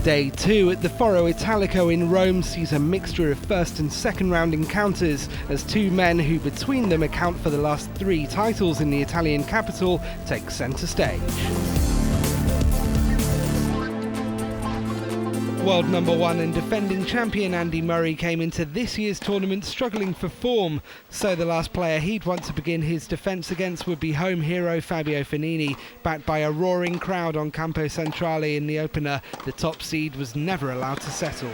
Day 2 at the Foro Italico in Rome sees a mixture of first and second round encounters as two men who between them account for the last 3 titles in the Italian capital take centre stage. World number 1 and defending champion Andy Murray came into this year's tournament struggling for form, so the last player he'd want to begin his defence against would be home hero Fabio Fognini. Backed by a roaring crowd on Campo Centrale in the opener, the top seed was never allowed to settle.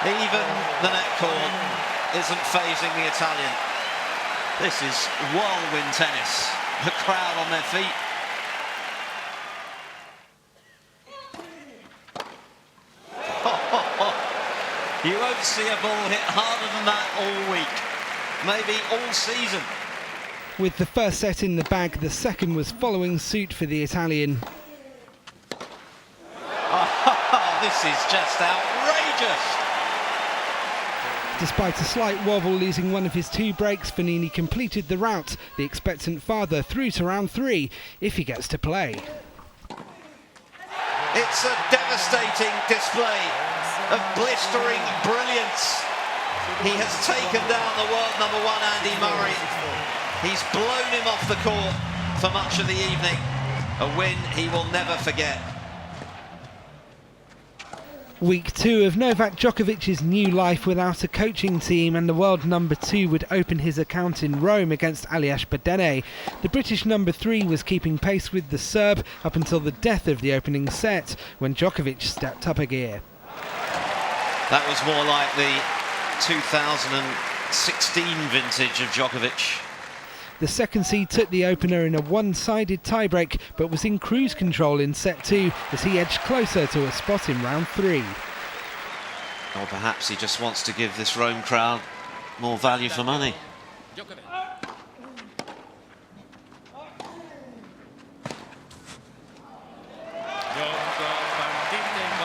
Even the net call isn't phasing the Italian. This is whirlwind tennis. The crowd on their feet. You won't see a ball hit harder than that all week, maybe all season. With the first set in the bag, the second was following suit for the Italian. This is just outrageous. Despite a slight wobble losing one of his 2 breaks, Fognini completed the rout, the expectant father through to round 3, if he gets to play. It's a devastating display of blistering brilliance. He has taken down the world number 1 Andy Murray. He's blown him off the court for much of the evening. A win he will never forget. Week 2 of Novak Djokovic's new life without a coaching team, and the world number 2 would open his account in Rome against Berdych. The British number 3 was keeping pace with the Serb up until the death of the opening set, when Djokovic stepped up a gear. That was more like the 2016 vintage of Djokovic. The second seed took the opener in a one-sided tiebreak, but was in cruise control in set 2 as he edged closer to a spot in round 3. Or perhaps he just wants to give this Rome crowd more value for money.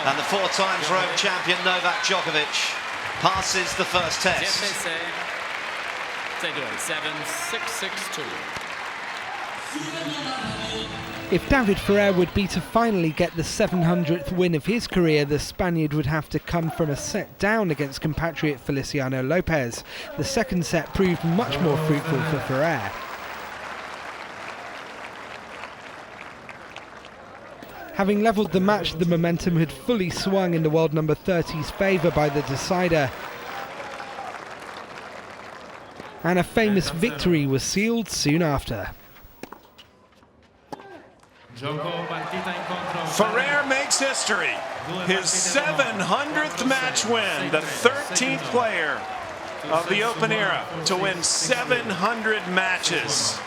And the 4 times Rome champion Novak Djokovic passes the first test. 7-6-6-2. If David Ferrer would be to finally get the 700th win of his career, the Spaniard would have to come from a set down against compatriot Feliciano Lopez. The second set proved much more fruitful for Ferrer. Having levelled the match, the momentum had fully swung in the world number 30's favour by the decider. And a famous victory was sealed soon after. Ferrer makes history. His 700th match win, the 13th player of the Open era to win 700 matches.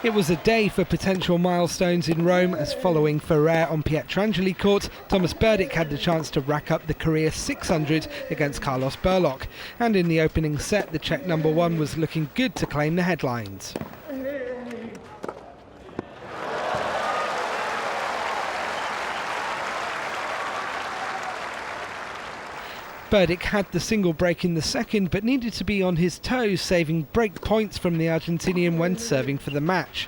It was a day for potential milestones in Rome, as following Ferrer on Pietrangeli court, Tomas Berdych had the chance to rack up the career 600 against Carlos Berlocq. And in the opening set, the Czech number 1 was looking good to claim the headlines. Berdych had the single break in the second, but needed to be on his toes, saving break points from the Argentinian when serving for the match.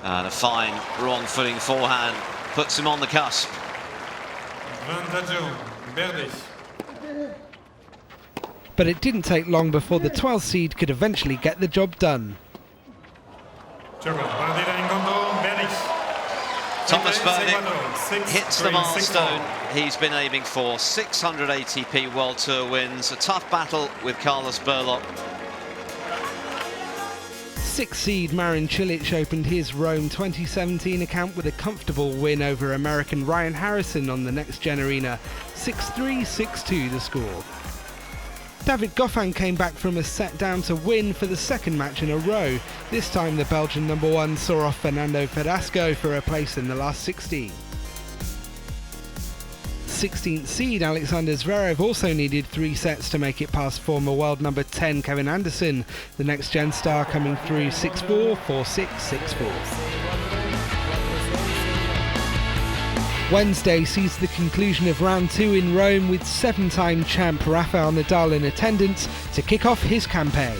And a fine wrong-footing forehand puts him on the cusp. But it didn't take long before the 12th seed could eventually get the job done. Thomas Berdych hits the milestone he's been aiming for. 600 ATP World Tour wins. A tough battle with Carlos Berlocq. 6th seed Marin Cilic opened his Rome 2017 account with a comfortable win over American Ryan Harrison on the next gen arena. 6-3, 6-2 the score. David Goffin came back from a set down to win for the second match in a row. This time the Belgian number 1 saw off Fernando Verdasco for a place in the last 16. 16th seed Alexander Zverev also needed 3 sets to make it past former world number 10 Kevin Anderson. The next gen star coming through 6-4, 4-6, 6-4. Wednesday sees the conclusion of round 2 in Rome with 7-time champ Rafael Nadal in attendance to kick off his campaign.